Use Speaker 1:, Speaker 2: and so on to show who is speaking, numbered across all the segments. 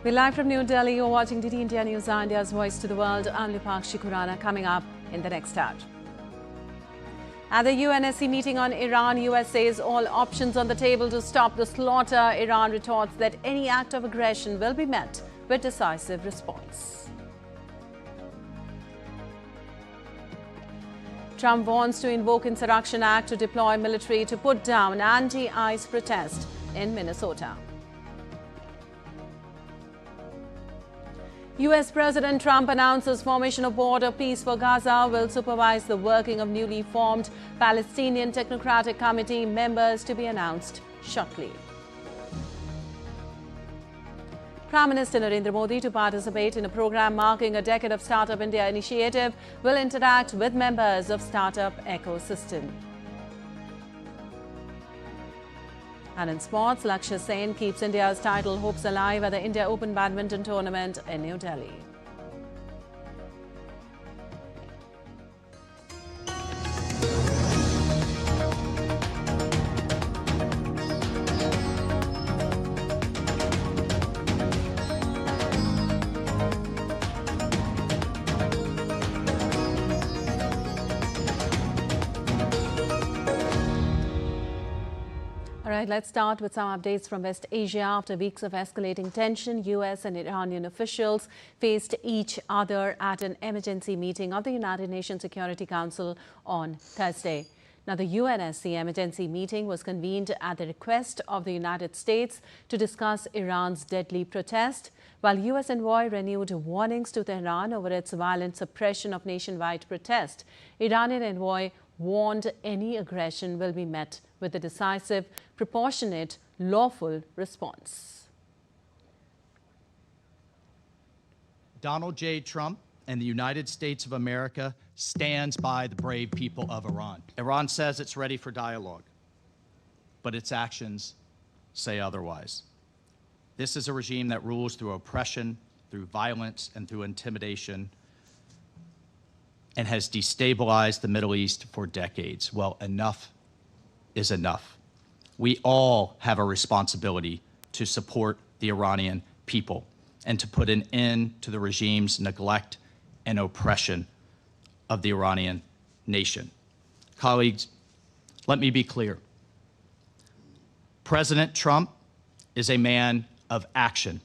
Speaker 1: We're live from New Delhi. You're watching DD India News, India's voice to the world. I'm Lipakshi Khurana. Coming up in the next hour. At the UNSC meeting on Iran, US says all options on the table to stop the slaughter. Iran retorts that any act of aggression will be met with decisive response. Trump wants to invoke Insurrection Act to deploy military to put down anti-ICE protest in Minnesota. US President Trump announces formation of border peace for Gaza, will supervise the working of newly formed Palestinian Technocratic Committee, members to be announced shortly. Prime Minister Narendra Modi, to participate in a program marking a decade of Startup India initiative, will interact with members of startup ecosystem. And in sports, Lakshya Sen keeps India's title hopes alive at the India Open Badminton Tournament in New Delhi. All right, let's start with some updates from West Asia. After weeks of escalating tension, US and Iranian officials faced each other at an emergency meeting of the United Nations Security Council on Thursday. Now, the UNSC emergency meeting was convened at the request of the United States to discuss Iran's deadly protest, while US envoy renewed warnings to Tehran over its violent suppression of nationwide protest. Iranian envoy warned any aggression will be met with a decisive, proportionate, lawful response.
Speaker 2: Donald J. Trump and the United States of America stands by the brave people of Iran. Iran says it's ready for dialogue, but its actions say otherwise. This is a regime that rules through oppression, through violence, and through intimidation, and has destabilized the Middle East for decades. Well, enough is enough. We all have a responsibility to support the Iranian people and to put an end to the regime's neglect and oppression of the Iranian nation. Colleagues, let me be clear. President Trump is a man of action,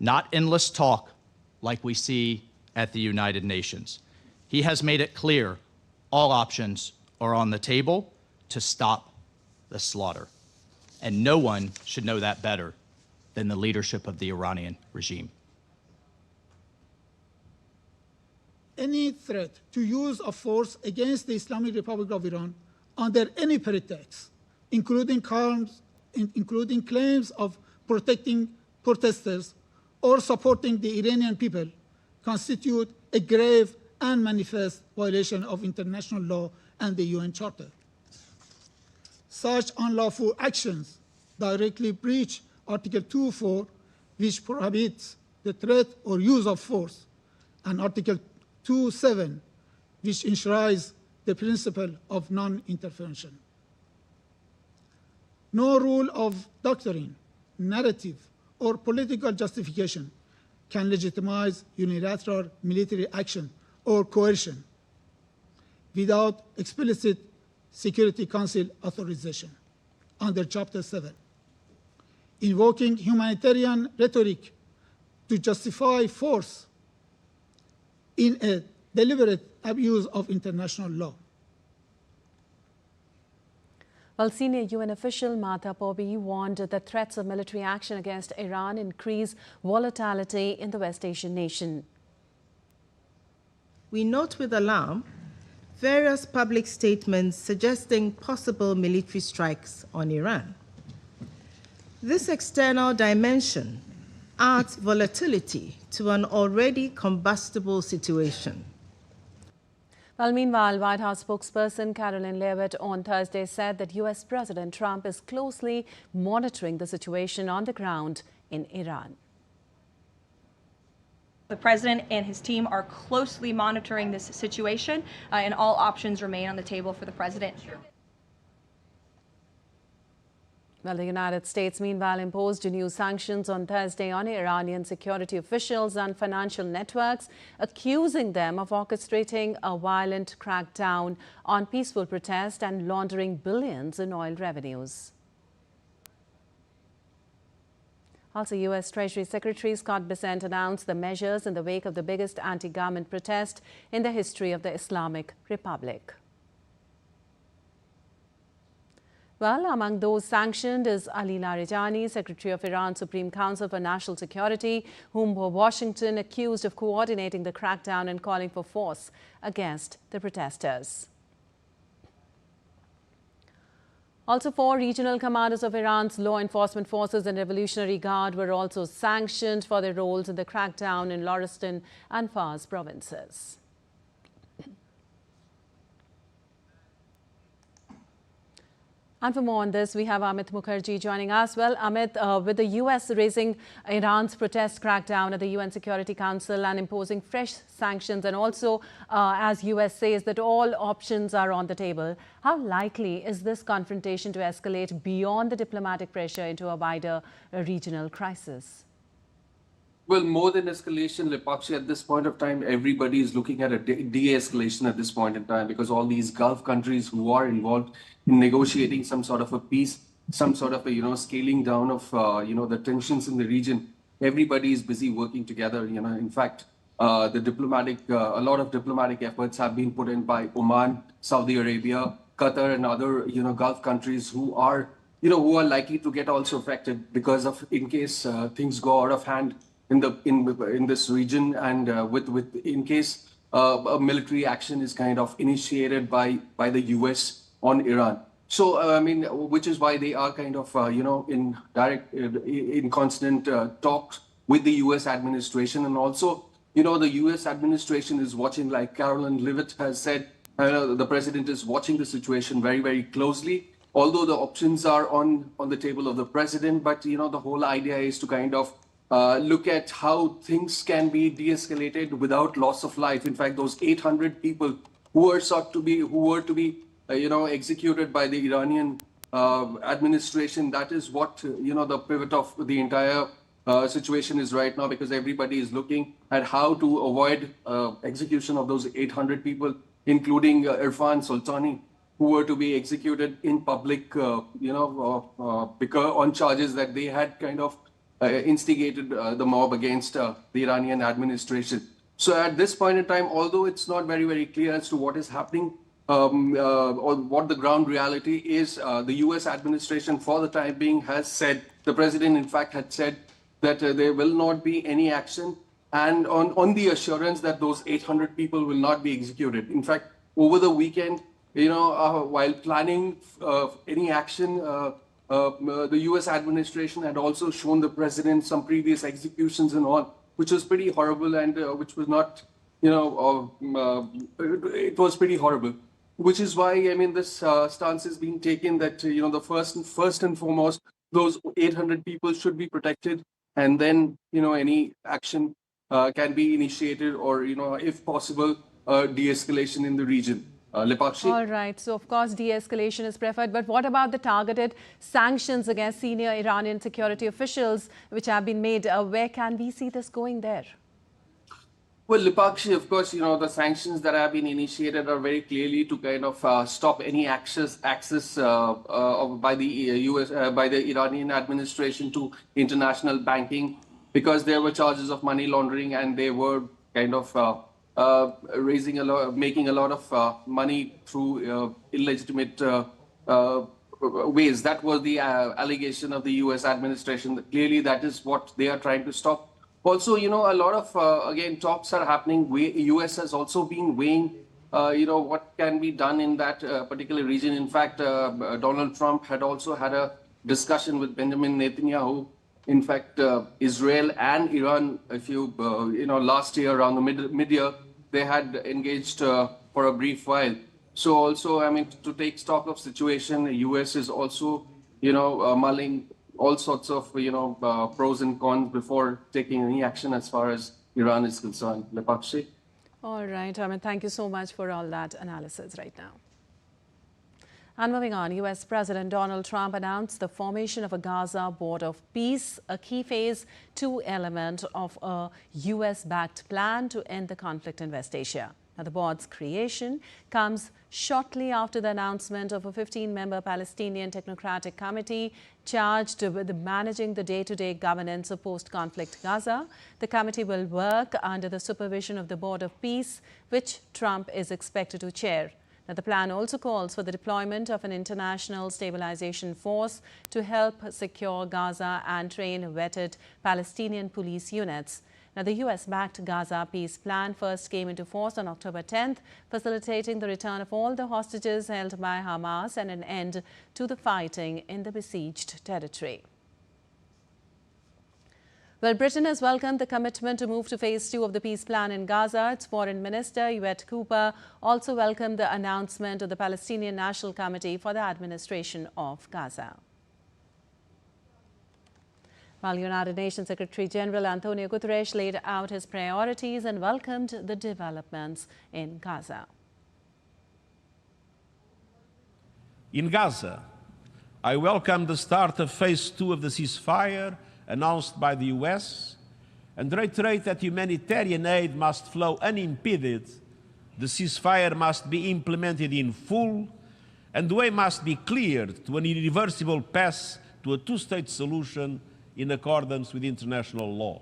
Speaker 2: not endless talk like we see at the United Nations. He has made it clear all options are on the table to stop the slaughter. And no one should know that better than the leadership of the Iranian regime.
Speaker 3: Any threat to use of force against the Islamic Republic of Iran under any pretext, including claims of protecting protesters or supporting the Iranian people, constitute a grave and manifest violation of international law and the UN Charter. Such unlawful actions directly breach Article 2.4, which prohibits the threat or use of force, and Article 2.7, which enshrines the principle of non-intervention. No rule of doctrine, narrative, or political justification can legitimize unilateral military action or coercion without explicit Security Council authorization under Chapter 7. Invoking humanitarian rhetoric to justify force in a deliberate abuse of international law.
Speaker 1: Well, senior UN official Martha Pobby warned that threats of military action against Iran increase volatility in the West Asian nation.
Speaker 4: We note with alarm various public statements suggesting possible military strikes on Iran. This external dimension adds volatility to an already combustible situation.
Speaker 1: Well, meanwhile, White House spokesperson Caroline Leavitt on Thursday said that US President Trump is closely monitoring the situation on the ground in Iran.
Speaker 5: The president and his team are closely monitoring this situation, and all options remain on the table for the president.
Speaker 1: Well, the United States, meanwhile, imposed new sanctions on Thursday on Iranian security officials and financial networks, accusing them of orchestrating a violent crackdown on peaceful protest and laundering billions in oil revenues. Also, U.S. Treasury Secretary Scott Bessent announced the measures in the wake of the biggest anti-government protest in the history of the Islamic Republic. Well, among those sanctioned is Ali Larijani, Secretary of Iran's Supreme Council for National Security, whom Washington accused of coordinating the crackdown and calling for force against the protesters. Also, 4 regional commanders of Iran's law enforcement forces and Revolutionary Guard were also sanctioned for their roles in the crackdown in Lorestan and Fars provinces. And for more on this, we have Amit Mukherjee joining us. Well, Amit, with the U.S. raising Iran's protest crackdown at the UN Security Council and imposing fresh sanctions, and also, as U.S. says, that all options are on the table, how likely is this confrontation to escalate beyond the diplomatic pressure into a wider regional crisis?
Speaker 6: Well, more than escalation, Lipakshi, at this point of time, everybody is looking at a de-escalation at this point in time, because all these Gulf countries who are involved in negotiating some sort of a peace, some sort of a, scaling down of, the tensions in the region, everybody is busy working together. In fact, a lot of diplomatic efforts have been put in by Oman, Saudi Arabia, Qatar, and other, Gulf countries who are likely to get also affected because of, in case things go out of hand in this region, and in case a military action is kind of initiated by the US on Iran. So which is why they are kind of in constant talks with the US administration, and also the US administration is watching, like Caroline Leavitt has said. The president is watching the situation very, very closely. Although the options are on the table of the president, but the whole idea is to kind of look at how things can be de-escalated without loss of life. In fact, those 800 people who were to be executed by the Iranian administration, that is what the pivot of the entire situation is right now, because everybody is looking at how to avoid execution of those 800 people, including Irfan Sultani, who were to be executed in public, because on charges that they had kind of instigated the mob against the Iranian administration. So at this point in time, although it's not very, very clear as to what is happening or what the ground reality is, the US administration for the time being has said, the president in fact had said that there will not be any action, and on the assurance that those 800 people will not be executed. In fact, over the weekend, while planning any action, the US administration had also shown the president some previous executions and all, which was pretty horrible, and which was not, it was pretty horrible. Which is why, this stance is being taken that, the first and foremost, those 800 people should be protected, and then, any action can be initiated, or, if possible, de-escalation in the region. Lipakshi?
Speaker 1: All right. So, of course, de-escalation is preferred. But what about the targeted sanctions against senior Iranian security officials which have been made? Where can we see this going there?
Speaker 6: Well, Lipakshi, of course, the sanctions that have been initiated are very clearly to kind of stop any access by the Iranian administration to international banking, because there were charges of money laundering, and they were kind of making a lot of money through illegitimate ways. That was the allegation of the US administration. Clearly, that is what they are trying to stop. Also, a lot of, again, talks are happening. US has also been weighing, what can be done in that particular region. In fact, Donald Trump had also had a discussion with Benjamin Netanyahu. In fact, Israel and Iran, if last year around the mid-year, they had engaged for a brief while. So also, to take stock of situation, the US is also, mulling all sorts of, pros and cons before taking any action as far as Iran is concerned. Lipakshi?
Speaker 1: All right. Thank you so much for all that analysis right now. And moving on, US President Donald Trump announced the formation of a Gaza Board of Peace, a key phase 2 element of a US-backed plan to end the conflict in West Asia. Now, the board's creation comes shortly after the announcement of a 15-member Palestinian Technocratic Committee charged with managing the day-to-day governance of post-conflict Gaza. The committee will work under the supervision of the Board of Peace, which Trump is expected to chair. Now, the plan also calls for the deployment of an international stabilization force to help secure Gaza and train vetted Palestinian police units. Now, the US-backed Gaza peace plan first came into force on October 10th, facilitating the return of all the hostages held by Hamas and an end to the fighting in the besieged territory. Well, Britain has welcomed the commitment to move to phase 2 of the peace plan in Gaza. Its Foreign Minister, Yvette Cooper, also welcomed the announcement of the Palestinian National Committee for the administration of Gaza. While United Nations Secretary General Antonio Guterres laid out his priorities and welcomed the developments in Gaza.
Speaker 7: In Gaza, I welcome the start of phase 2 of the ceasefire announced by the US and reiterate that humanitarian aid must flow unimpeded, the ceasefire must be implemented in full, and the way must be cleared to an irreversible path to a two-state solution in accordance with international law.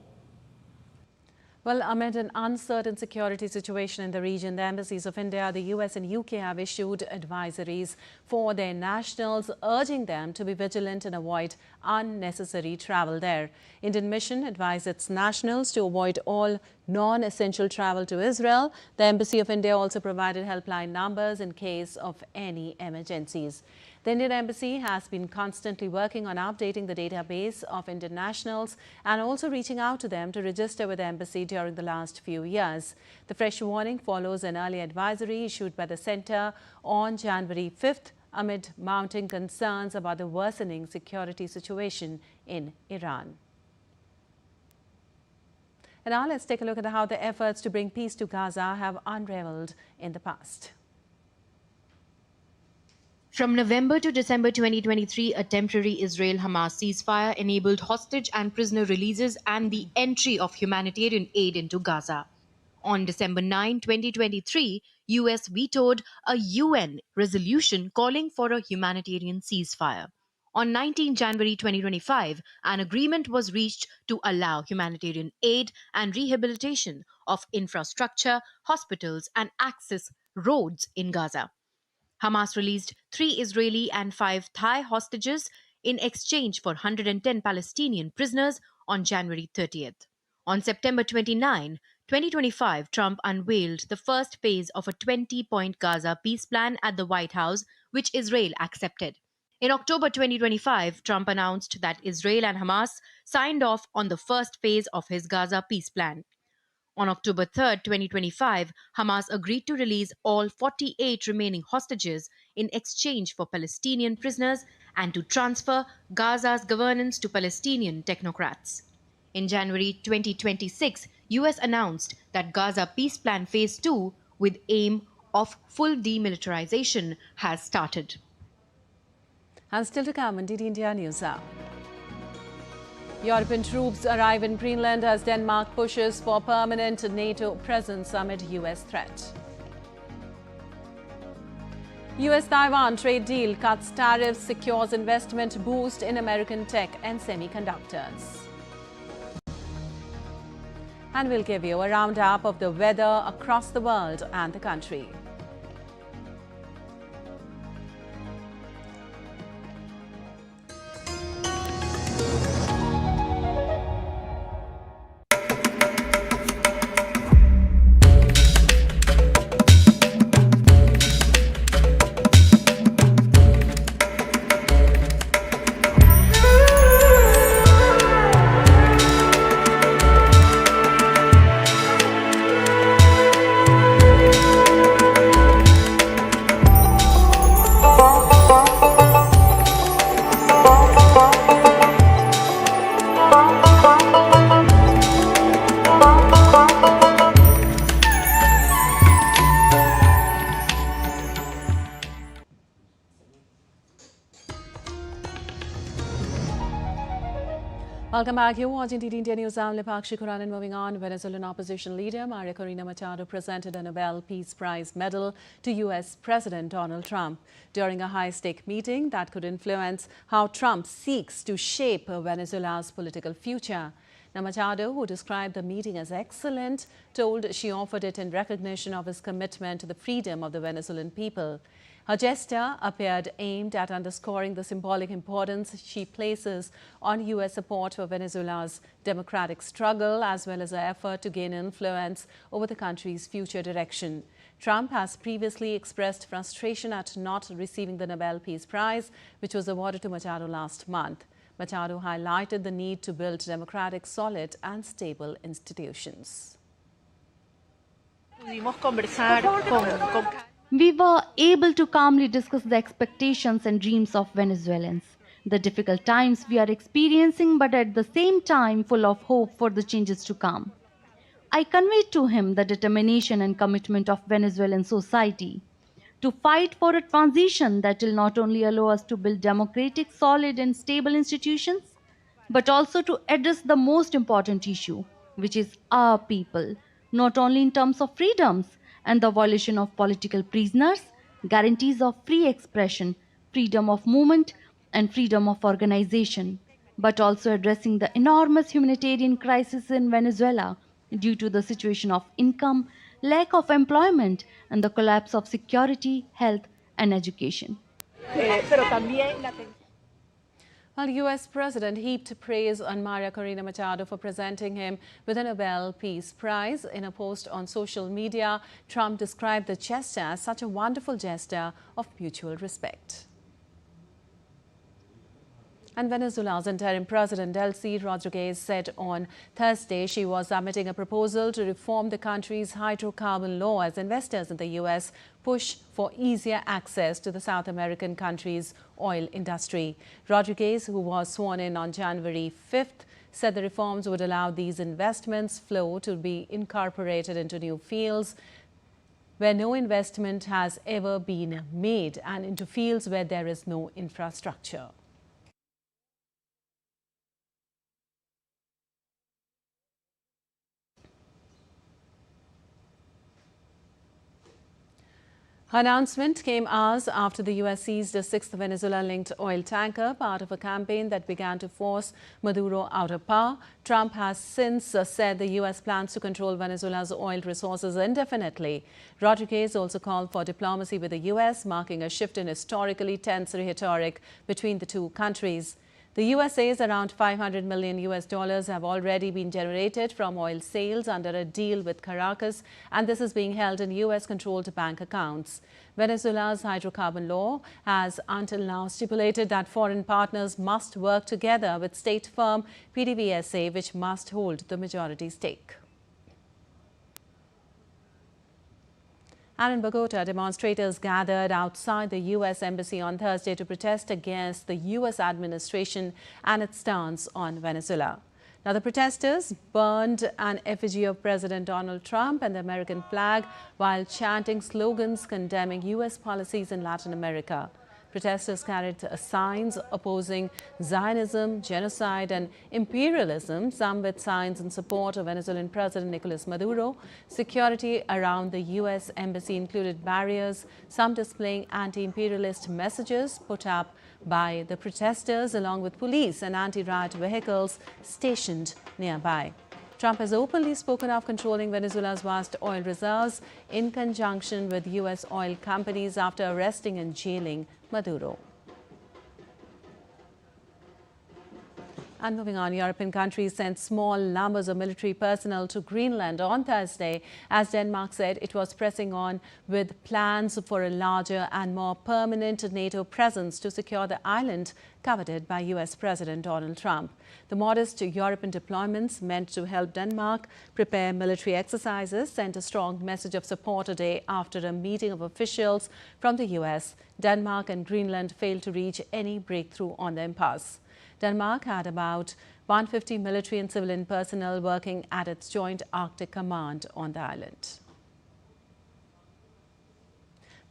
Speaker 1: Well, amid an uncertain security situation in the region, the embassies of India, the US and UK have issued advisories for their nationals, urging them to be vigilant and avoid unnecessary travel there. Indian Mission advised its nationals to avoid all non-essential travel to Israel. The Embassy of India also provided helpline numbers in case of any emergencies. The Indian Embassy has been constantly working on updating the database of Indian nationals and also reaching out to them to register with the embassy during the last few years. The fresh warning follows an early advisory issued by the centre on January 5th amid mounting concerns about the worsening security situation in Iran. And now let's take a look at how the efforts to bring peace to Gaza have unraveled in the past.
Speaker 8: From November to December 2023, a temporary Israel-Hamas ceasefire enabled hostage and prisoner releases and the entry of humanitarian aid into Gaza. On December 9, 2023, US vetoed a UN resolution calling for a humanitarian ceasefire. On 19 January 2025, an agreement was reached to allow humanitarian aid and rehabilitation of infrastructure, hospitals, and access roads in Gaza. Hamas released 3 Israeli and 5 Thai hostages in exchange for 110 Palestinian prisoners on January 30th. On September 29, 2025, Trump unveiled the first phase of a 20-point Gaza peace plan at the White House, which Israel accepted. In October 2025, Trump announced that Israel and Hamas signed off on the first phase of his Gaza peace plan. On October 3, 2025, Hamas agreed to release all 48 remaining hostages in exchange for Palestinian prisoners and to transfer Gaza's governance to Palestinian technocrats. In January 2026, US announced that Gaza Peace Plan Phase 2, with aim of full demilitarization, has started.
Speaker 1: And still to come on DD India News Hour. European troops arrive in Greenland as Denmark pushes for permanent NATO presence amid US threat. US-Taiwan trade deal cuts tariffs, secures investment boost in American tech and semiconductors. And we'll give you a roundup of the weather across the world and the country. Welcome back. You're watching TT India News. I'm Lipakshi Kuran, and moving on, Venezuelan opposition leader Maria Corina Machado presented a Nobel Peace Prize medal to U.S. President Donald Trump during a high-stake meeting that could influence how Trump seeks to shape Venezuela's political future. Now, Machado, who described the meeting as excellent, told she offered it in recognition of his commitment to the freedom of the Venezuelan people. Her gesture appeared aimed at underscoring the symbolic importance she places on U.S. support for Venezuela's democratic struggle, as well as her effort to gain influence over the country's future direction. Trump has previously expressed frustration at not receiving the Nobel Peace Prize, which was awarded to Machado last month. Machado highlighted the need to build democratic, solid and stable institutions.
Speaker 9: We were able to calmly discuss the expectations and dreams of Venezuelans, the difficult times we are experiencing, but at the same time full of hope for the changes to come. I conveyed to him the determination and commitment of Venezuelan society to fight for a transition that will not only allow us to build democratic, solid and stable institutions, but also to address the most important issue, which is our people, not only in terms of freedoms and the violation of political prisoners, guarantees of free expression, freedom of movement and freedom of organization, but also addressing the enormous humanitarian crisis in Venezuela due to the situation of income, lack of employment and the collapse of security, health and education.
Speaker 1: Well, U.S. President heaped praise on Maria Corina Machado for presenting him with a Nobel Peace Prize. In a post on social media, Trump described the gesture as such a wonderful gesture of mutual respect. And Venezuela's interim president, Delcy Rodriguez, said on Thursday she was submitting a proposal to reform the country's hydrocarbon law as investors in the U.S. push for easier access to the South American country's oil industry. Rodriguez, who was sworn in on January 5th, said the reforms would allow these investments flow to be incorporated into new fields where no investment has ever been made and into fields where there is no infrastructure. Her announcement came hours after the U.S. seized a sixth Venezuela-linked oil tanker, part of a campaign that began to force Maduro out of power. Trump has since said the U.S. plans to control Venezuela's oil resources indefinitely. Rodriguez also called for diplomacy with the U.S., marking a shift in historically tense rhetoric between the two countries. The U.S. says around $500 million have already been generated from oil sales under a deal with Caracas, and this is being held in U.S.-controlled bank accounts. Venezuela's hydrocarbon law has until now stipulated that foreign partners must work together with state firm PDVSA, which must hold the majority stake. And in Bogota, demonstrators gathered outside the U.S. Embassy on Thursday to protest against the U.S. administration and its stance on Venezuela. Now, the protesters burned an effigy of President Donald Trump and the American flag while chanting slogans condemning U.S. policies in Latin America. Protesters carried signs opposing Zionism, genocide and imperialism, some with signs in support of Venezuelan President Nicolas Maduro. Security around the U.S. Embassy included barriers, some displaying anti-imperialist messages put up by the protesters, along with police and anti-riot vehicles stationed nearby. Trump has openly spoken of controlling Venezuela's vast oil reserves in conjunction with U.S. oil companies after arresting and jailing Maduro. And moving on, European countries sent small numbers of military personnel to Greenland on Thursday, as Denmark said it was pressing on with plans for a larger and more permanent NATO presence to secure the island coveted by U.S. President Donald Trump. The modest European deployments meant to help Denmark prepare military exercises sent a strong message of support a day after a meeting of officials from the U.S. Denmark and Greenland failed to reach any breakthrough on the impasse. Denmark had about 150 military and civilian personnel working at its joint Arctic command on the island.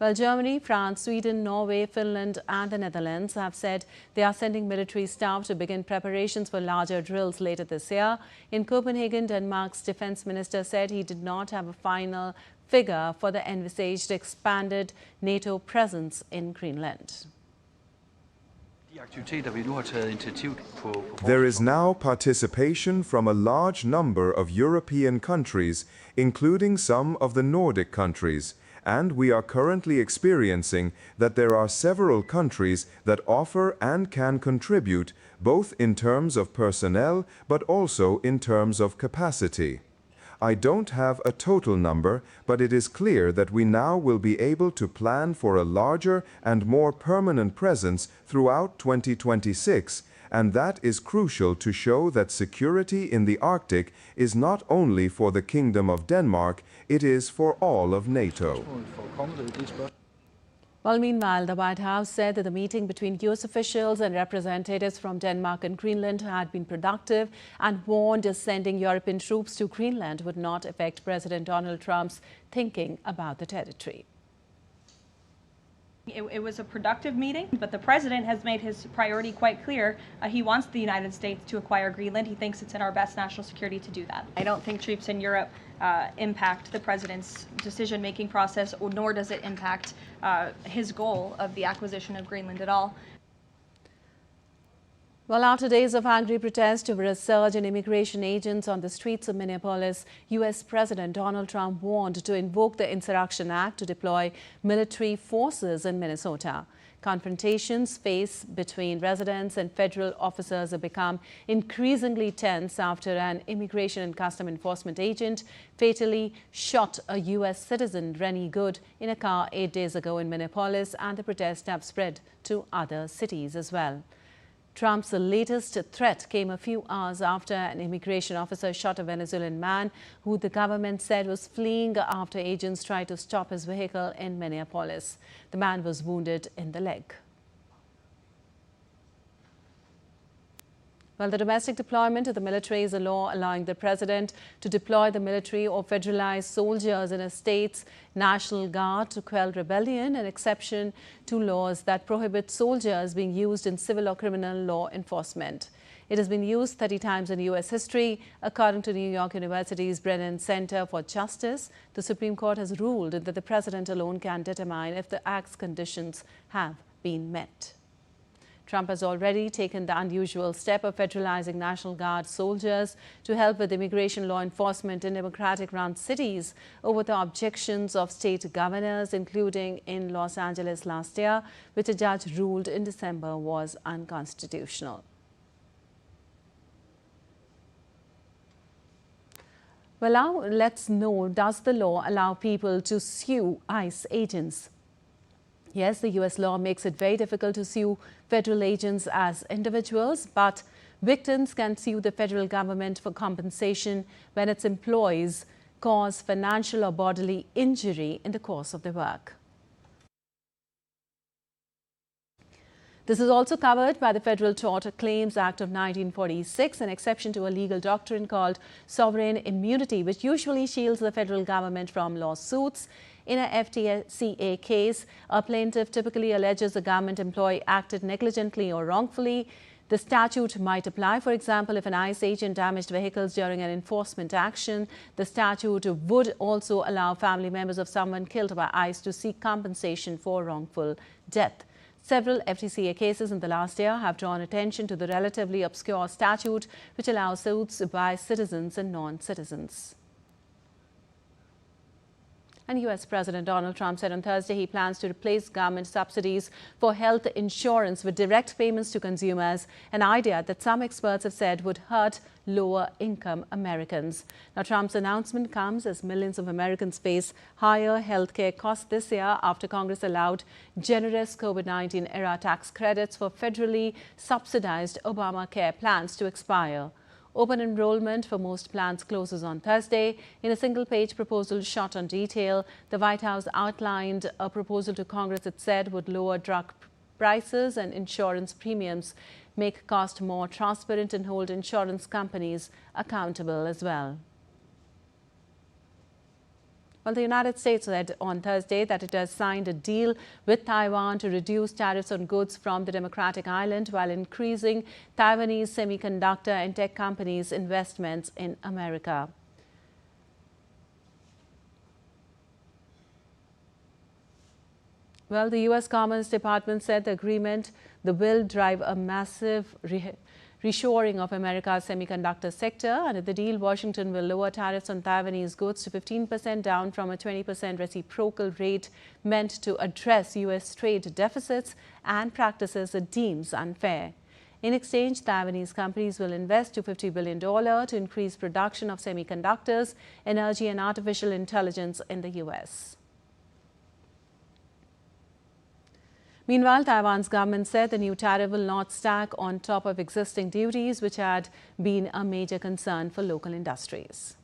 Speaker 1: Well, Germany, France, Sweden, Norway, Finland and the Netherlands have said they are sending military staff to begin preparations for larger drills later this year. In Copenhagen, Denmark's defense minister said he did not have a final figure for the envisaged expanded NATO presence in Greenland.
Speaker 10: There is now participation from a large number of European countries, including some of the Nordic countries, and we are currently experiencing that there are several countries that offer and can contribute, both in terms of personnel but also in terms of capacity. I don't have a total number, but it is clear that we now will be able to plan for a larger and more permanent presence throughout 2026, and that is crucial to show that security in the Arctic is not only for the Kingdom of Denmark, it is for all of NATO.
Speaker 1: Well, meanwhile, the White House said that the meeting between U.S. officials and representatives from Denmark and Greenland had been productive and warned sending European troops to Greenland would not affect President Donald Trump's thinking about the territory.
Speaker 5: It was a productive meeting, but the president has made his priority quite clear. He wants the United States to acquire Greenland. He thinks it's in our best national security to do that. I don't think troops in Europe impact the president's decision-making process, nor does it impact his goal of the acquisition of Greenland at all.
Speaker 1: Well, after days of angry protest over a surge in immigration agents on the streets of Minneapolis, U.S. President Donald Trump warned to invoke the Insurrection Act to deploy military forces in Minnesota. Confrontations between residents and federal officers have become increasingly tense after an Immigration and Custom Enforcement agent fatally shot a U.S. citizen, Rennie Good, in a car 8 days ago in Minneapolis, and the protests have spread to other cities as well. Trump's latest threat came a few hours after an immigration officer shot a Venezuelan man who the government said was fleeing after agents tried to stop his vehicle in Minneapolis. The man was wounded in the leg. Well, the domestic deployment of the military is a law allowing the president to deploy the military or federalized soldiers in a state's National Guard to quell rebellion, an exception to laws that prohibit soldiers being used in civil or criminal law enforcement. It has been used 30 times in U.S. history. According to New York University's Brennan Center for Justice, the Supreme Court has ruled that the president alone can determine if the act's conditions have been met. Trump has already taken the unusual step of federalizing National Guard soldiers to help with immigration law enforcement in Democratic-run cities over the objections of state governors, including in Los Angeles last year, which a judge ruled in December was unconstitutional. Well, now let's know, does the law allow people to sue ICE agents? Yes, the U.S. law makes it very difficult to sue federal agents as individuals, but victims can sue the federal government for compensation when its employees cause financial or bodily injury in the course of their work. This is also covered by the Federal Tort Claims Act of 1946, an exception to a legal doctrine called sovereign immunity, which usually shields the federal government from lawsuits. In a FTCA case, a plaintiff typically alleges a government employee acted negligently or wrongfully. The statute might apply, for example, if an ICE agent damaged vehicles during an enforcement action. The statute would also allow family members of someone killed by ICE to seek compensation for wrongful death. Several FTCA cases in the last year have drawn attention to the relatively obscure statute, which allows suits by citizens and non-citizens. And U.S. President Donald Trump said on Thursday he plans to replace government subsidies for health insurance with direct payments to consumers, an idea that some experts have said would hurt lower-income Americans. Now, Trump's announcement comes as millions of Americans face higher health care costs this year after Congress allowed generous COVID-19-era tax credits for federally subsidized Obamacare plans to expire. Open enrollment for most plans closes on Thursday. In a single-page proposal shot on detail, the White House outlined a proposal to Congress it said would lower drug prices and insurance premiums, make cost more transparent, and hold insurance companies accountable as well. Well, the United States said on Thursday that it has signed a deal with Taiwan to reduce tariffs on goods from the democratic island while increasing Taiwanese semiconductor and tech companies' investments in America. Well, the U.S. Commerce Department said the will drive a massive reshoring of America's semiconductor sector. Under the deal, Washington will lower tariffs on Taiwanese goods to 15%, down from a 20% reciprocal rate meant to address U.S. trade deficits and practices it deems unfair. In exchange, Taiwanese companies will invest $250 billion to increase production of semiconductors, energy and artificial intelligence in the U.S. Meanwhile, Taiwan's government said the new tariff will not stack on top of existing duties, which had been a major concern for local industries.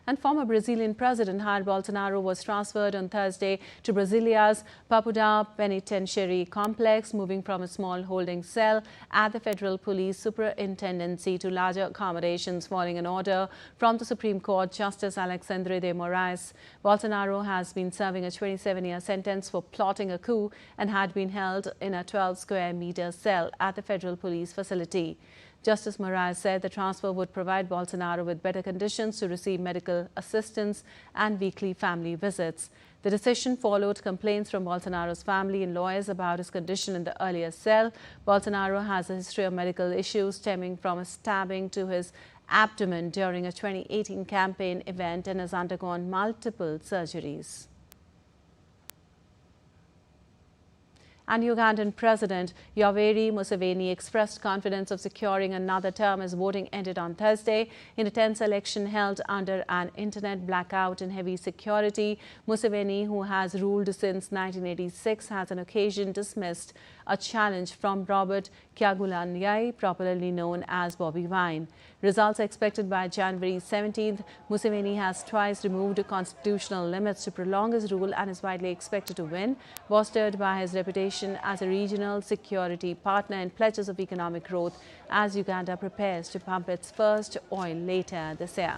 Speaker 1: And former Brazilian President Jair Bolsonaro was transferred on Thursday to Brasilia's Papuda Penitentiary Complex, moving from a small holding cell at the Federal Police Superintendency to larger accommodations following an order from the Supreme Court Justice Alexandre de Moraes. Bolsonaro has been serving a 27-year sentence for plotting a coup and had been held in a 12-square-meter cell at the Federal Police facility. Justice Moraes said the transfer would provide Bolsonaro with better conditions to receive medical assistance and weekly family visits. The decision followed complaints from Bolsonaro's family and lawyers about his condition in the earlier cell. Bolsonaro has a history of medical issues stemming from a stabbing to his abdomen during a 2018 campaign event and has undergone multiple surgeries. And Ugandan President Yoweri Museveni expressed confidence of securing another term as voting ended on Thursday. In a tense election held under an internet blackout and heavy security, Museveni, who has ruled since 1986, has on occasion dismissed a challenge from Robert Kyagulanyi, popularly known as Bobby Wine. Results are expected by January 17th. Museveni has twice removed constitutional limits to prolong his rule and is widely expected to win, bolstered by his reputation as a regional security partner and pledges of economic growth as Uganda prepares to pump its first oil later this year.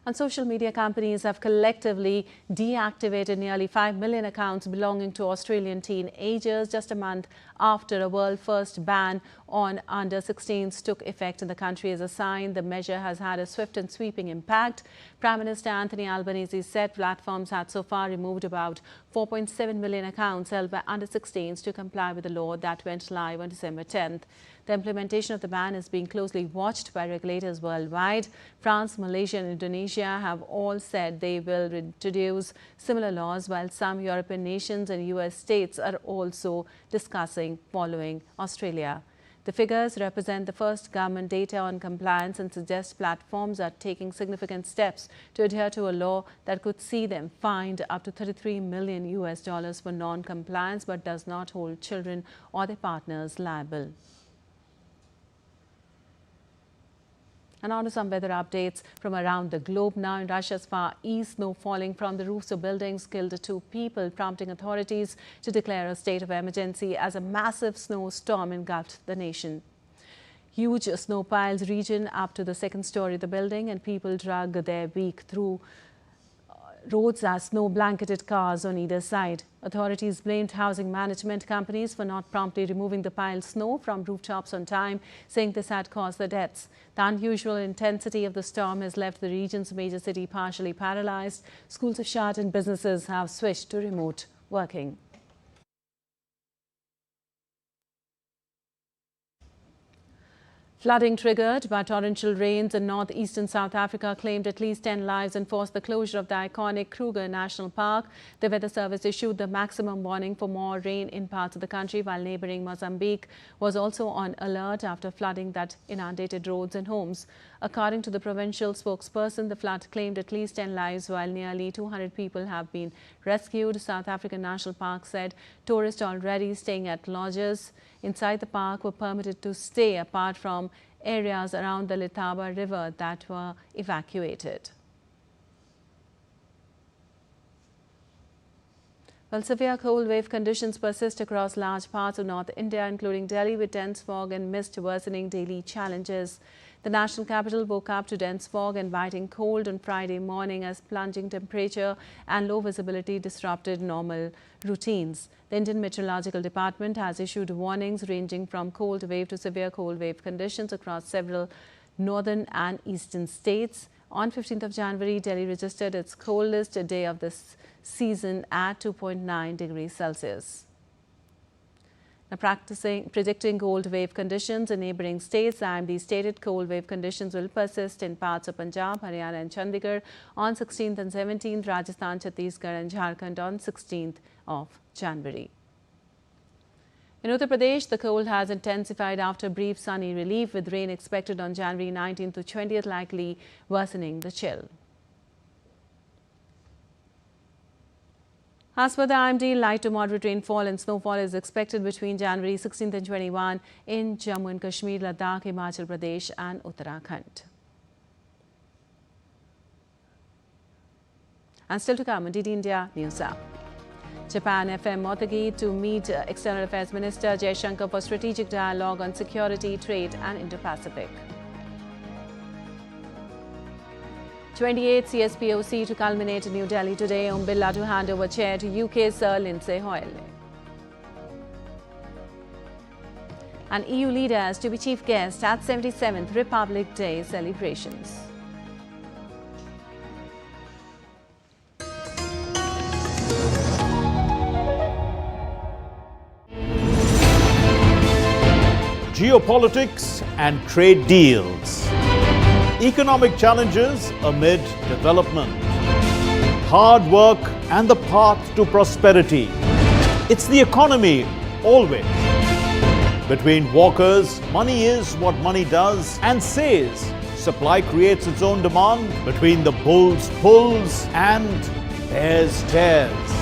Speaker 1: And social media companies have collectively deactivated nearly 5 million accounts belonging to Australian teenagers just a month after a world-first ban on under-16s took effect in the country. As a sign, the measure has had a swift and sweeping impact. Prime Minister Anthony Albanese said platforms had so far removed about 4.7 million accounts held by under-16s to comply with the law that went live on December 10th. The implementation of the ban is being closely watched by regulators worldwide. France, Malaysia and Indonesia have all said they will introduce similar laws, while some European nations and US states are also discussing following Australia. The figures represent the first government data on compliance and suggest platforms are taking significant steps to adhere to a law that could see them fined up to $33 million for non-compliance, but does not hold children or their partners liable. And on to some weather updates from around the globe now. In Russia's far east, snow falling from the roofs of buildings killed 2 people, prompting authorities to declare a state of emergency as a massive snowstorm engulfed the nation. Huge snow piles reaching up to the second story of the building, and people drug their beak through roads as snow blanketed cars on either side. Authorities blamed housing management companies for not promptly removing the piled snow from rooftops on time, saying this had caused the deaths. The unusual intensity of the storm has left the region's major city partially paralyzed. Schools have shut and businesses have switched to remote working. Flooding triggered by torrential rains in northeastern South Africa claimed at least 10 lives and forced the closure of the iconic Kruger National Park. The Weather Service issued the maximum warning for more rain in parts of the country, while neighboring Mozambique was also on alert after flooding that inundated roads and homes. According to the provincial spokesperson, the flood claimed at least 10 lives, while nearly 200 people have been rescued. South African National Park said tourists already staying at lodges inside the park were permitted to stay apart from areas around the Letaba River that were evacuated. Well, severe cold wave conditions persist across large parts of North India, including Delhi, with dense fog and mist worsening daily challenges. The national capital woke up to dense fog and biting cold on Friday morning as plunging temperature and low visibility disrupted normal routines. The Indian Meteorological Department has issued warnings ranging from cold wave to severe cold wave conditions across several northern and eastern states. On 15th of January, Delhi registered its coldest day of this season at 2.9 degrees Celsius. Now, predicting cold wave conditions in neighbouring states, IMD stated cold wave conditions will persist in parts of Punjab, Haryana and Chandigarh on 16th and 17th, Rajasthan, Chhattisgarh and Jharkhand on 16th of January. In Uttar Pradesh, the cold has intensified after brief sunny relief, with rain expected on January 19th to 20th, likely worsening the chill. As per the IMD, light to moderate rainfall and snowfall is expected between January 16th and 21 in Jammu and Kashmir, Ladakh, Himachal Pradesh and Uttarakhand. And still to come on DD India News App. Japan FM Motegi to meet External Affairs Minister Jaishankar for strategic dialogue on security, trade and Indo-Pacific. 28th CSPOC to culminate in New Delhi today. Om Birla to hand over chair to UK Sir Lindsay Hoyle. And EU leaders to be chief guest at 77th Republic Day celebrations.
Speaker 11: Geopolitics and trade deals. Economic challenges amid development. Hard work and the path to prosperity. It's the economy always. Between walkers, money is what money does and says. Supply creates its own demand. Between the bulls pulls and bears tears.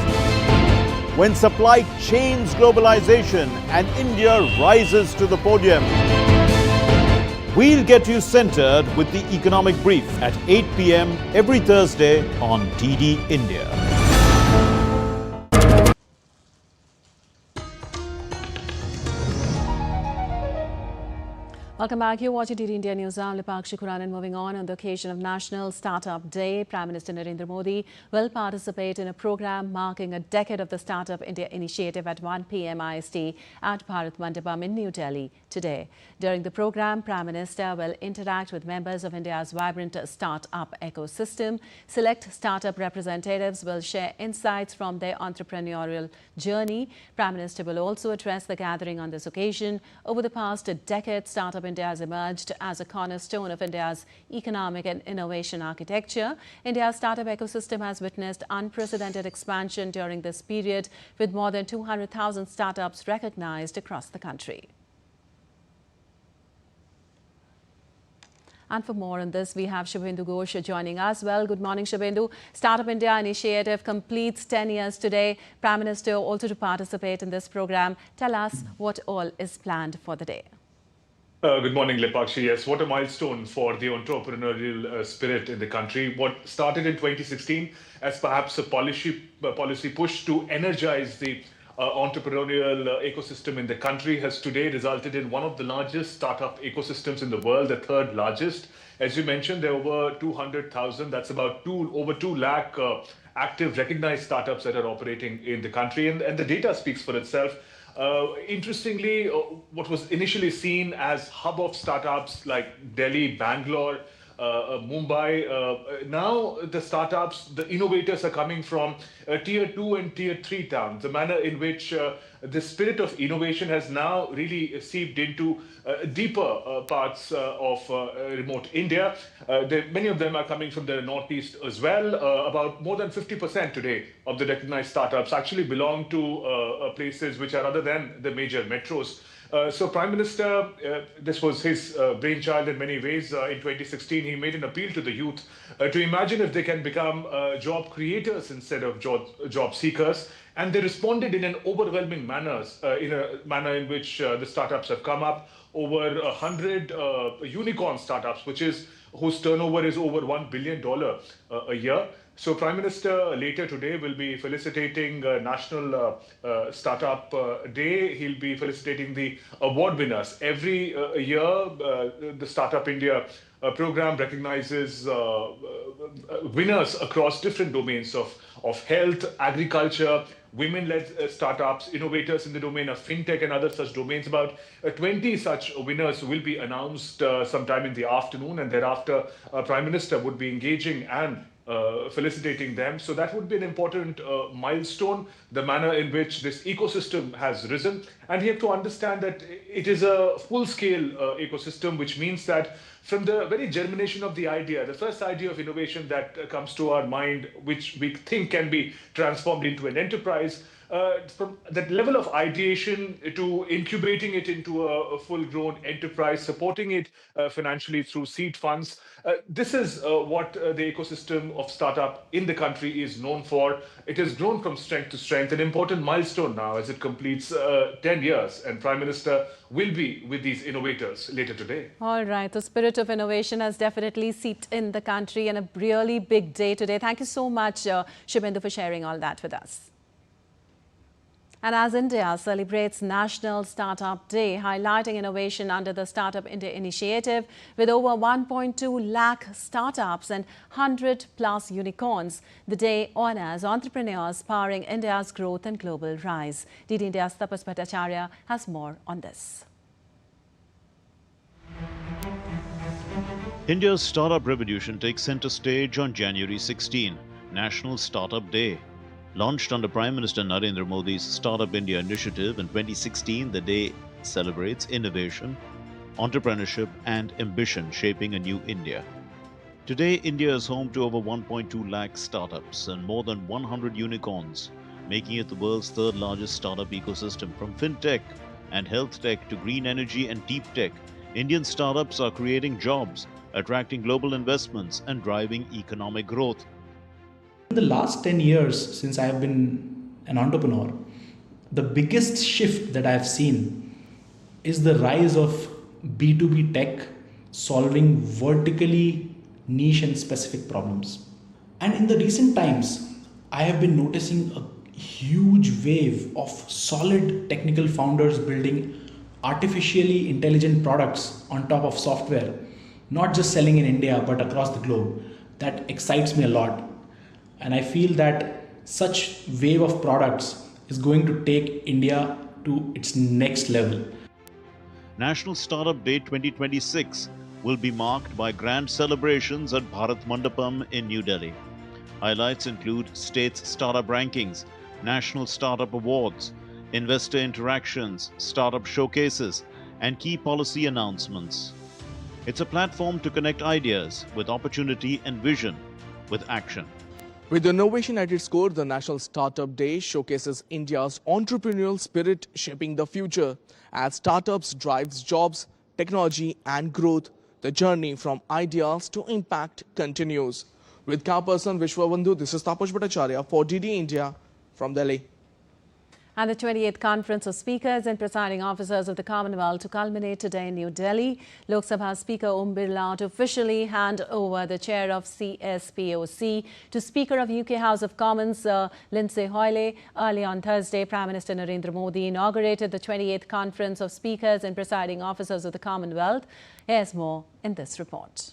Speaker 11: When supply chains globalization and India rises to the podium. We'll get you centered with the economic brief at 8 p.m. every Thursday on DD India.
Speaker 1: Welcome back. You're watching DD India News. I'm Lipakshi Kuran, and moving on the occasion of National Startup Day, Prime Minister Narendra Modi will participate in a program marking a decade of the Startup India initiative at 1 p.m. IST at Bharat Mandapam in New Delhi today. During the program, Prime Minister will interact with members of India's vibrant startup ecosystem. Select startup representatives will share insights from their entrepreneurial journey. Prime Minister will also address the gathering on this occasion. Over the past decade, Startup India has emerged as a cornerstone of India's economic and innovation architecture. India's startup ecosystem has witnessed unprecedented expansion during this period, with more than 200,000 startups recognized across the country. And for more on this, we have Shubhendu Ghosh joining us. Well, good morning, Shubhendu. Startup India initiative completes 10 years today. Prime Minister also to participate in this program. Tell us what all is planned for the day.
Speaker 12: Good morning, Lipakshi. Yes, what a milestone for the entrepreneurial spirit in the country. What started in 2016 as perhaps a policy push to energize the entrepreneurial ecosystem in the country has today resulted in one of the largest startup ecosystems in the world, the third largest. As you mentioned, there are over 200,000. That's about over 2 lakh active recognized startups that are operating in the country. And the data speaks for itself. Interestingly, what was initially seen as hub of startups like Delhi, Bangalore, Mumbai, now the startups, the innovators are coming from tier 2 and tier 3 towns. The manner in which the spirit of innovation has now really seeped into deeper parts of remote India. Many of them are coming from the Northeast as well. About more than 50% today of the recognized startups actually belong to places which are other than the major metros. So Prime Minister, this was his brainchild in many ways. In 2016, he made an appeal to the youth to imagine if they can become job creators instead of job seekers. And they responded in an overwhelming manner, in which the startups have come up. Over 100 unicorn startups, whose turnover is over $1 billion a year. So Prime Minister later today will be felicitating National Startup Day. He'll be felicitating the award winners. Every year, the Startup India program recognizes winners across different domains of health, agriculture, women-led startups, innovators in the domain of fintech and other such domains. About 20 such winners will be announced sometime in the afternoon, and thereafter Prime Minister would be engaging and felicitating them. So that would be an important milestone, the manner in which this ecosystem has risen. And we have to understand that it is a full-scale ecosystem, which means that from the very germination of the idea, the first idea of innovation that comes to our mind, which we think can be transformed into an enterprise, from that level of ideation to incubating it into a full-grown enterprise, supporting it financially through seed funds. This is what the ecosystem of startup in the country is known for. It has grown from strength to strength, an important milestone now as it completes 10 years. And Prime Minister will be with these innovators later today.
Speaker 1: All right, the spirit of innovation has definitely seeped in the country, and a really big day today. Thank you so much, Shubhendu, for sharing all that with us. And as India celebrates National Startup Day, highlighting innovation under the Startup India initiative, with over 1.2 lakh startups and 100+ unicorns, the day honors entrepreneurs powering India's growth and global rise. DD India's Tapas Bhattacharya has more on this.
Speaker 11: India's startup revolution takes center stage on January 16, National Startup Day. Launched under Prime Minister Narendra Modi's Startup India initiative in 2016, the day celebrates innovation, entrepreneurship and ambition shaping a new India. Today, India is home to over 1.2 lakh startups and more than 100 unicorns, making it the world's third largest startup ecosystem. From fintech and health tech to green energy and deep tech, Indian startups are creating jobs, attracting global investments and driving economic growth.
Speaker 13: In the last 10 years since I have been an entrepreneur, the biggest shift that I have seen is the rise of B2B tech solving vertically niche and specific problems. And in the recent times, I have been noticing a huge wave of solid technical founders building artificially intelligent products on top of software, not just selling in India but across the globe. That excites me a lot. And I feel that such wave of products is going to take India to its next level.
Speaker 11: National Startup Day 2026 will be marked by grand celebrations at Bharat Mandapam in New Delhi. Highlights include states' startup rankings, national startup awards, investor interactions, startup showcases, and key policy announcements. It's a platform to connect ideas with opportunity and vision with action.
Speaker 14: With innovation at its core, the National Startup Day showcases India's entrepreneurial spirit shaping the future. As startups drives jobs, technology and growth, the journey from ideas to impact continues. With camperson Vishwabandhu, this is Tapas Bhattacharya for DD India from Delhi.
Speaker 1: And the 28th Conference of Speakers and Presiding Officers of the Commonwealth to culminate today in New Delhi. Lok Sabha Speaker Om Birla to officially hand over the chair of CSPOC to Speaker of UK House of Commons Lindsay Hoyle. Early on Thursday, Prime Minister Narendra Modi inaugurated the 28th Conference of Speakers and Presiding Officers of the Commonwealth. Here's more in this report.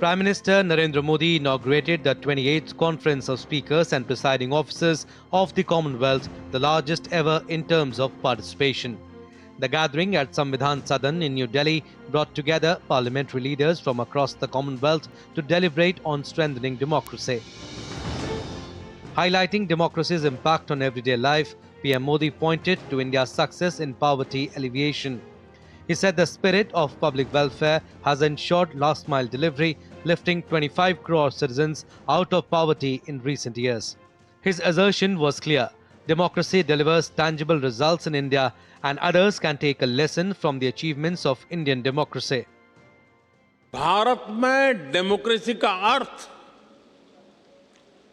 Speaker 15: Prime Minister Narendra Modi inaugurated the 28th Conference of Speakers and Presiding Officers of the Commonwealth, the largest ever in terms of participation. The gathering at Samvidhan Sadan in New Delhi brought together parliamentary leaders from across the Commonwealth to deliberate on strengthening democracy. Highlighting democracy's impact on everyday life, PM Modi pointed to India's success in poverty alleviation. He said the spirit of public welfare has ensured last-mile delivery, lifting 25 crore citizens out of poverty in recent years. His assertion was clear. Democracy delivers tangible results in India, and others can take a lesson from the achievements of Indian democracy.
Speaker 16: Bharat में democracy का अर्थ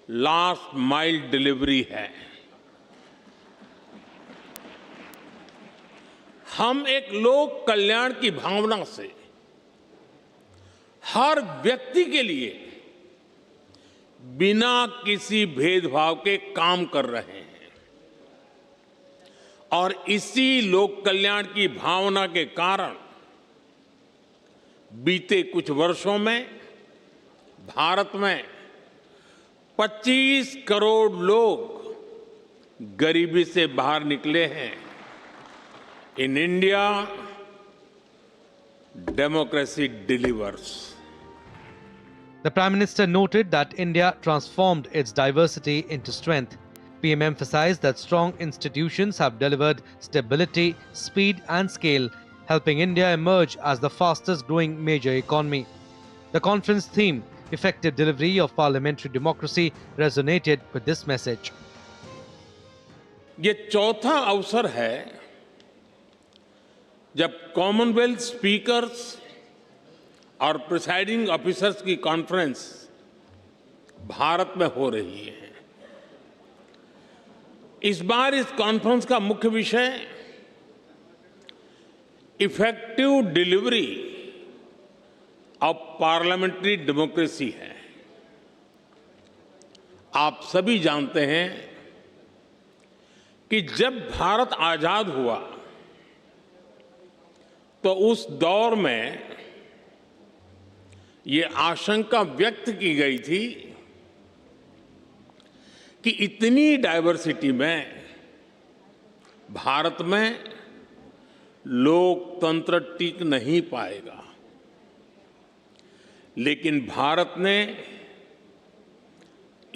Speaker 16: last mile delivery है. हम एक लोक कल्याण की भावना से हर व्यक्ति के लिए बिना किसी भेदभाव के काम कर रहे हैं और इसी लोक कल्याण की भावना के कारण बीते कुछ वर्षों में भारत में 25 करोड़ लोग गरीबी से बाहर निकले हैं. In India, democracy delivers.
Speaker 15: The Prime Minister noted that India transformed its diversity into strength. PM emphasized that strong institutions have delivered stability, speed and scale, helping India emerge as the fastest growing major economy. The conference theme, Effective Delivery of Parliamentary Democracy, resonated with this message.
Speaker 16: ये चौथा अवसर है जब Commonwealth speakers और presiding officers की conference Bharat में हो रही है. इस बार इस कॉन्फ्रेंस का मुख्य विषय effective delivery of parliamentary democracy है. आप सभी जानते हैं कि जब भारत आजाद हुआ तो उस दौर में ये आशंका व्यक्त की गई थी कि इतनी डाइवर्सिटी में भारत में लोकतंत्र टिक नहीं पाएगा. लेकिन भारत ने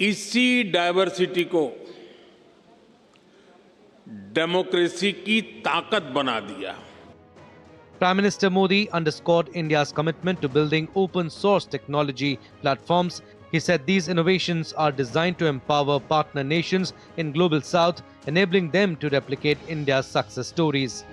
Speaker 16: इसी डाइवर्सिटी को डेमोक्रेसी की ताकत बना दिया.
Speaker 15: Prime Minister Modi underscored India's commitment to building open source technology platforms. He said these innovations are designed to empower partner nations in Global South, enabling them to replicate India's success stories.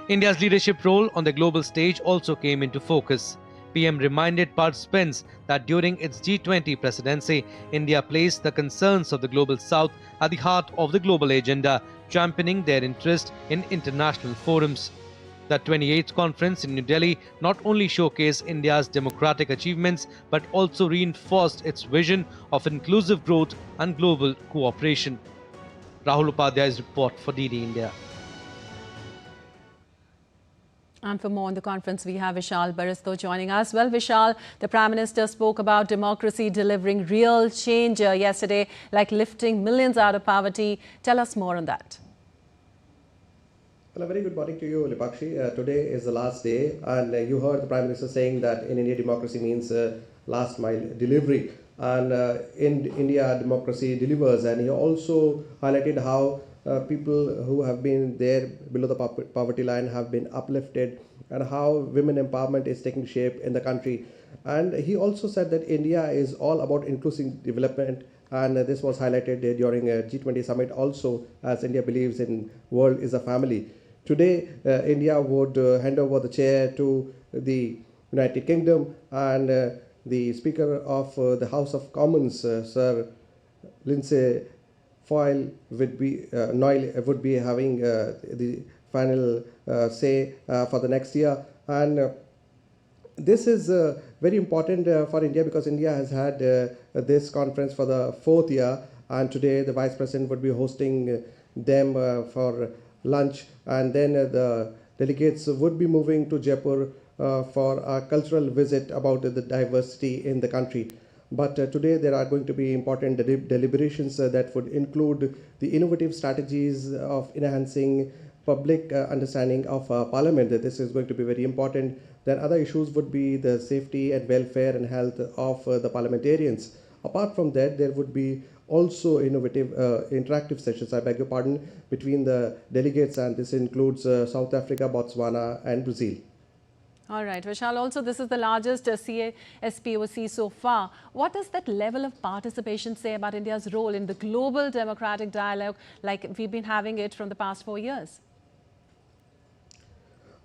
Speaker 15: India's leadership role on the global stage also came into focus. PM reminded participants that during its G20 presidency, India placed the concerns of the Global South at the heart of the global agenda, championing their interest in international forums. The 28th conference in New Delhi not only showcased India's democratic achievements but also reinforced its vision of inclusive growth and global cooperation. Rahul Upadhyay's report for DD India.
Speaker 1: And for more on the conference, we have Vishal Baristo joining us. Well, Vishal, the Prime Minister spoke about democracy delivering real change yesterday, like lifting millions out of poverty. Tell us more on that.
Speaker 17: Well, a very good morning to you, Lipakshi. Today is the last day, and you heard the Prime Minister saying that in India, democracy means last mile delivery. And in India, democracy delivers. And he also highlighted how people who have been there below the poverty line have been uplifted, and how women empowerment is taking shape in the country. And he also said that India is all about inclusive development, and this was highlighted during a G20 summit also, as India believes in world is a family. Today, India would hand over the chair to the United Kingdom, and the Speaker of the House of Commons, Sir Lindsay Noel would be having the final say for the next year. And this is very important for India, because India has had this conference for the 4th year, and today the Vice President would be hosting them for lunch, and then the delegates would be moving to Jaipur for a cultural visit about the diversity in the country. But today there are going to be important deliberations that would include the innovative strategies of enhancing public understanding of Parliament. This is going to be very important. Then other issues would be the safety and welfare and health of the parliamentarians. Apart from that, there would be also innovative interactive sessions, I beg your pardon, between the delegates, and this includes South Africa, Botswana and Brazil.
Speaker 1: All right, Vishal, also this is the largest CSPOC so far. What does that level of participation say about India's role in the global democratic dialogue like we've been having it from the past 4 years?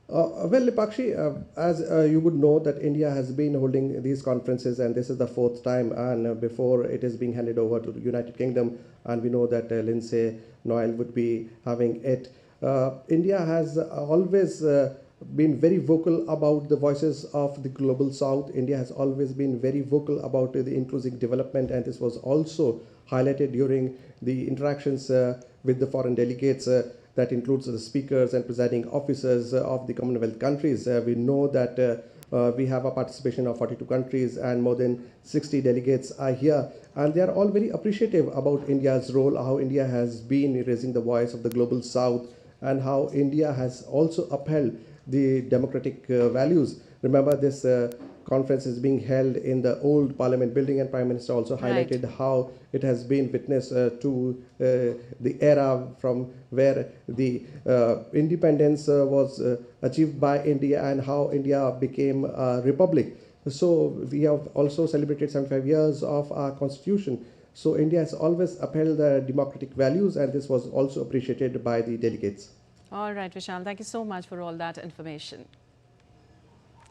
Speaker 17: Well, Lipakshi, as you would know that India has been holding these conferences, and this is the 4th time, and before it is being handed over to the United Kingdom, and we know that Lindsay Noel would be having it. India has always been very vocal about the voices of the global south. India has always been very vocal about the inclusive development, and this was also highlighted during the interactions with the foreign delegates. That includes the speakers and presiding officers of the Commonwealth countries. We know that we have a participation of 42 countries and more than 60 delegates are here. And they are all very appreciative about India's role, how India has been raising the voice of the global south, and how India has also upheld the democratic values. Remember, this conference is being held in the old Parliament building, and Prime Minister also highlighted how it has been witness to the era from where the independence was achieved by India and how India became a republic. So we have also celebrated 75 years of our constitution. So India has always upheld the democratic values, and this was also appreciated by the delegates.
Speaker 1: All right, Vishal, thank you so much for all that information.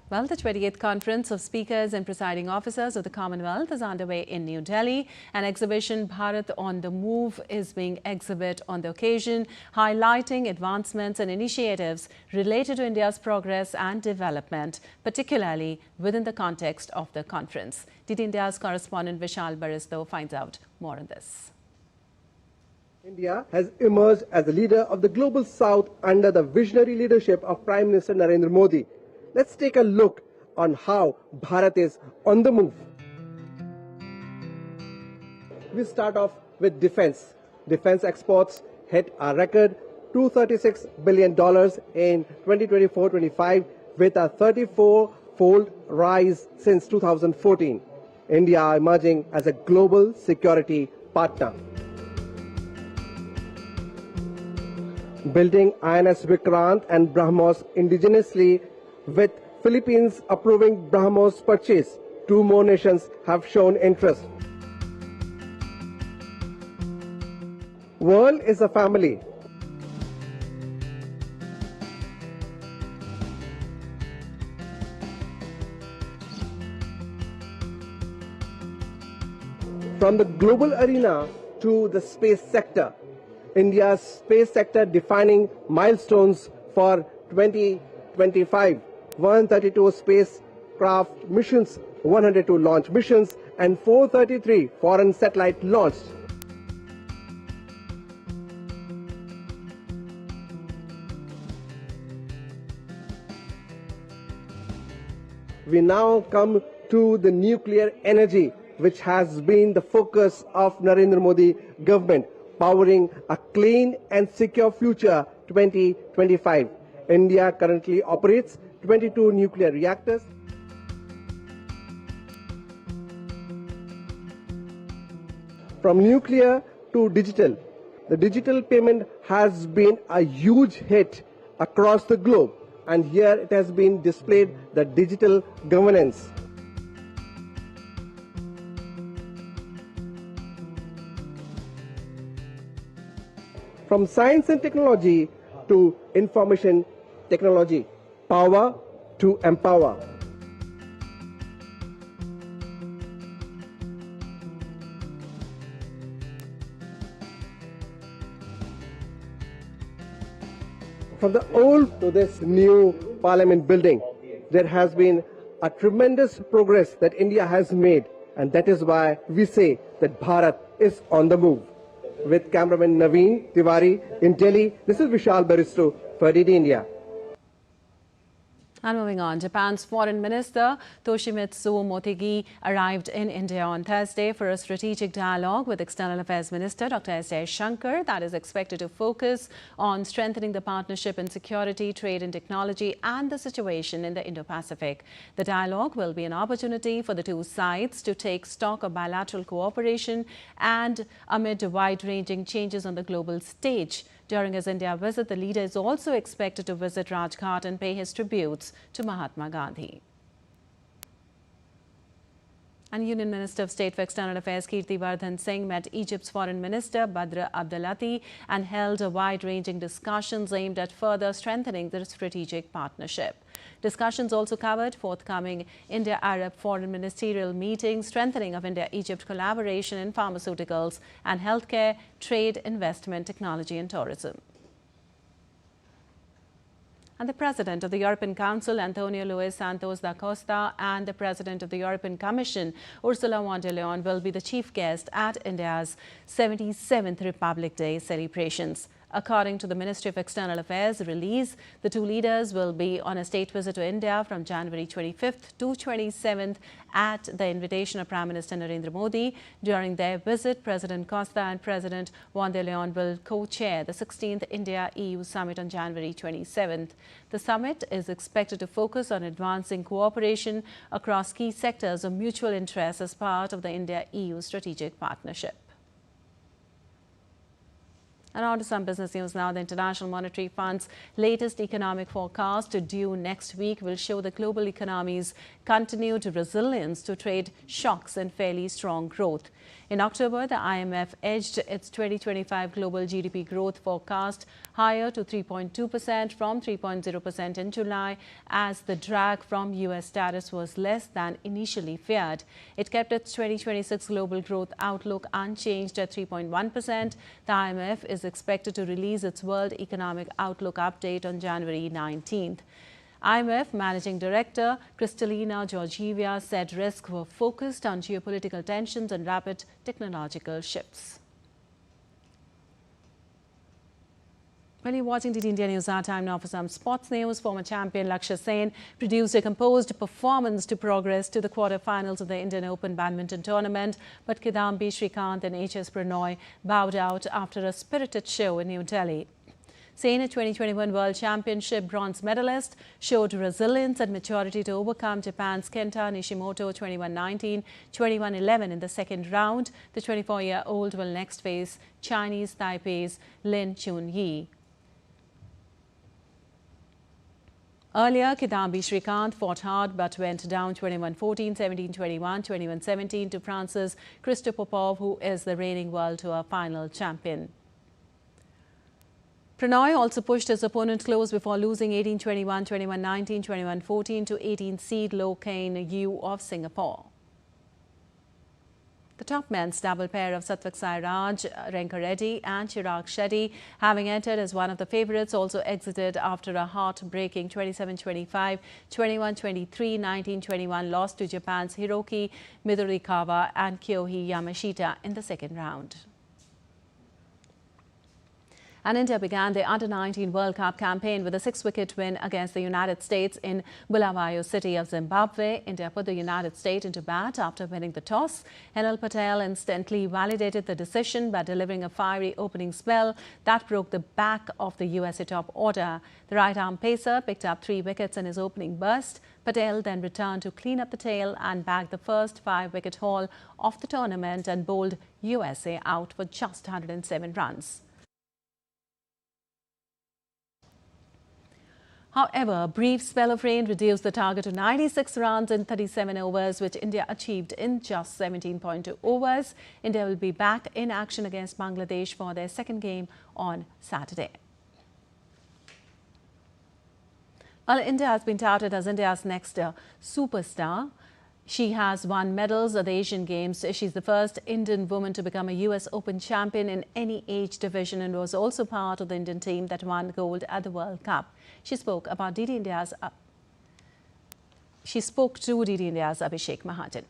Speaker 1: Well, the 28th Conference of Speakers and Presiding Officers of the Commonwealth is underway in New Delhi. An exhibition, Bharat on the Move, is being exhibited on the occasion, highlighting advancements and initiatives related to India's progress and development, particularly within the context of the conference. DD India's correspondent Vishal Baristo finds out more on this.
Speaker 18: India has emerged as a leader of the global south under the visionary leadership of Prime Minister Narendra Modi. Let's take a look on how Bharat is on the move. We start off with defense. Defense exports hit a record $236 billion in 2024-25 with a 34-fold rise since 2014. India emerging as a global security partner. Building INS Vikrant and BrahMos indigenously, with Philippines approving BrahMos purchase. Two more nations have shown interest. World is a family. From the global arena to the space sector, India's space sector defining milestones for 2025. 132 spacecraft missions, 102 launch missions, and 433 foreign satellite launched. We now come to the nuclear energy, which has been the focus of Narendra Modi government, powering a clean and secure future 2025. India currently operates 22 nuclear reactors. From nuclear to digital, the digital payment has been a huge hit across the globe, and here it has been displayed the digital governance. From science and technology to information technology, power to empower. From the old to this new parliament building, there has been a tremendous progress that India has made, and that is why we say that Bharat is on the move. With cameraman Naveen Tiwari in Delhi, this is Vishal Baristo for DD India.
Speaker 1: And moving on, Japan's Foreign Minister Toshimitsu Motegi arrived in India on Thursday for a strategic dialogue with External Affairs Minister Dr. S. Shankar that is expected to focus on strengthening the partnership in security, trade and technology and the situation in the Indo-Pacific. The dialogue will be an opportunity for the two sides to take stock of bilateral cooperation and amid wide-ranging changes on the global stage. During his India visit, the leader is also expected to visit Rajghat and pay his tributes to Mahatma Gandhi. And Union Minister of State for External Affairs Kirti Vardhan Singh met Egypt's Foreign Minister Badr Abdelati and held a wide-ranging discussions aimed at further strengthening the strategic partnership. Discussions also covered forthcoming India-Arab foreign ministerial meetings, strengthening of India-Egypt collaboration in pharmaceuticals and healthcare, trade, investment, technology and tourism. And the President of the European Council, Antonio Luis Santos da Costa, and the President of the European Commission, Ursula von der Leyen, will be the chief guest at India's 77th Republic Day celebrations. According to the Ministry of External Affairs release, the two leaders will be on a state visit to India from January 25th to 27th at the invitation of Prime Minister Narendra Modi. During their visit, President Costa and President von der Leyen will co-chair the 16th India-EU Summit on January 27th. The summit is expected to focus on advancing cooperation across key sectors of mutual interest as part of the India-EU strategic partnership. And on to some business news now. The International Monetary Fund's latest economic forecast due next week will show the global economy's continued resilience to trade shocks and fairly strong growth. In October, the IMF edged its 2025 global GDP growth forecast higher to 3.2% from 3.0% in July, as the drag from US tariffs was less than initially feared. It kept its 2026 global growth outlook unchanged at 3.1%. The IMF is expected to release its World Economic Outlook update on January 19th. IMF Managing Director Kristalina Georgieva said risks were focused on geopolitical tensions and rapid technological shifts. Well, you're watching DD India News. Our time now for some sports news. Former champion Lakshya Sen produced a composed performance to progress to the quarter-finals of the Indian Open badminton tournament, but Kidambi Srikanth and HS Pranoy bowed out after a spirited show in New Delhi. Sen, a 2021 World Championship bronze medalist, showed resilience and maturity to overcome Japan's Kenta Nishimoto 21-19, 21-11 in the second round. The 24-year-old will next face Chinese Taipei's Lin Chunyi. Earlier, Kidambi Srikanth fought hard but went down 21-14, 17-21, 21-17 to France's Christo Popov, who is the reigning World Tour final champion. Pranoy also pushed his opponent close before losing 18-21, 21-19, 21-14 to 18 seed Loh Kain Yu of Singapore. The top men's double pair of Satvik Sairaj, Renka Reddy and Chirag Shetty, having entered as one of the favourites, also exited after a heart-breaking 27-25, 21-23, 19-21 loss to Japan's Hiroki Midorikawa and Kyohei Yamashita in the second round. And India began the Under-19 World Cup campaign with a 6-wicket win against the United States in Bulawayo city of Zimbabwe. India put the United States into bat after winning the toss. Henal Patel instantly validated the decision by delivering a fiery opening spell that broke the back of the USA top order. The right-arm pacer picked up 3 wickets in his opening burst. Patel then returned to clean up the tail and bagged the first 5-wicket haul of the tournament and bowled USA out for just 107 runs. However, a brief spell of rain reduced the target to 96 runs in 37 overs, which India achieved in just 17.2 overs. India will be back in action against Bangladesh for their second game on Saturday. Well, India has been touted as India's next superstar. She has won medals at the Asian Games. She's the first Indian woman to become a US Open champion in any age division and was also part of the Indian team that won gold at the World Cup. She spoke about to DD India's Abhishek Mahajan.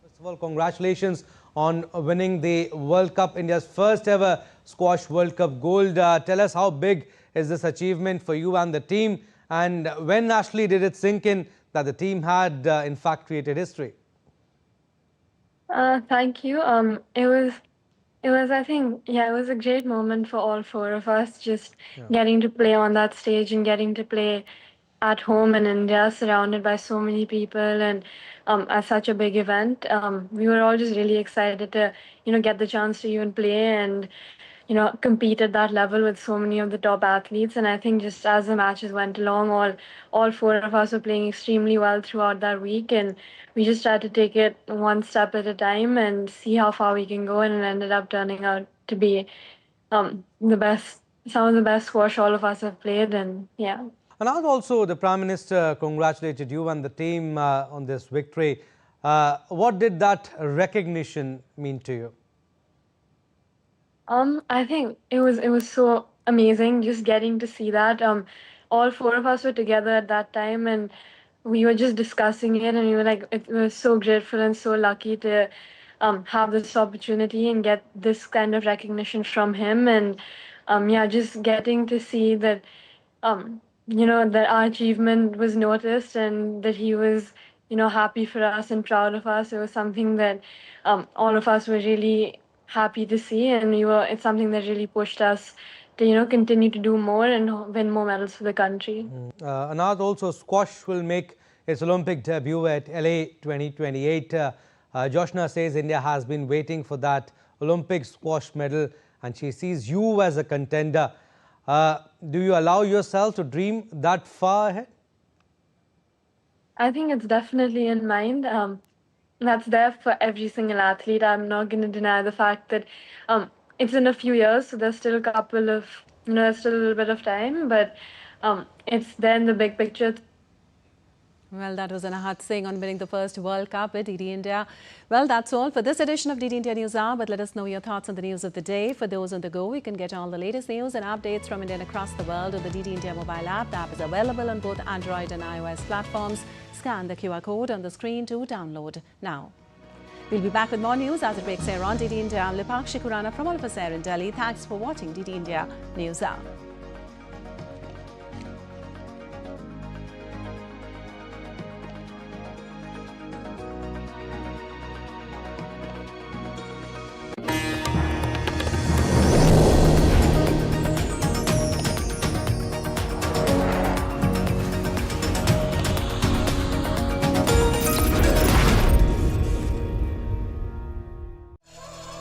Speaker 15: First of all, congratulations on winning the World Cup, India's first ever squash World Cup gold. Tell us, how big is this achievement for you and the team, and when actually did it sink in that the team had in fact created history?
Speaker 19: Thank you. It was, I think, yeah, it was a great moment for all 4 of us, just getting to play on that stage and getting to play at home in India, surrounded by so many people, and at such a big event. We were all just really excited to, get the chance to even play and, compete at that level with so many of the top athletes. And I think just as the matches went along, all 4 of us were playing extremely well throughout that week, and we just tried to take it one step at a time and see how far we can go, and it ended up turning out to be some of the best squash all of us have played, and yeah.
Speaker 15: And also the Prime Minister congratulated you and the team on this victory. What did that recognition mean to you?
Speaker 19: I think it was so amazing just getting to see that. all four of us were together at that time, and we were just discussing it, and we were like, we were so grateful and so lucky to have this opportunity and get this kind of recognition from him. And yeah, just getting to see that, that our achievement was noticed and that he was, happy for us and proud of us. It was something that all of us were really happy to see, and it's something that really pushed us to, continue to do more and win more medals for the country.
Speaker 15: Anand, also squash will make its Olympic debut at LA 2028. Joshna says India has been waiting for that Olympic squash medal and she sees you as a contender. Do you allow yourself to dream that far ahead?
Speaker 19: I think it's definitely in mind. That's there for every single athlete. I'm not going to deny the fact that it's in a few years, so there's still a couple of, there's still a little bit of time, but it's there in the big picture.
Speaker 1: Well, that was Anahat Singh on winning the first World Cup with DD India. Well, that's all for this edition of DD India News Hour, but let us know your thoughts on the news of the day. For those on the go, you can get all the latest news and updates from India and across the world on the DD India mobile app. The app is available on both Android and iOS platforms. Scan the QR code on the screen to download now. We'll be back with more news as it breaks here on DD India. I'm Lipakshi Kurana from all of us here in Delhi. Thanks for watching DD India News Hour.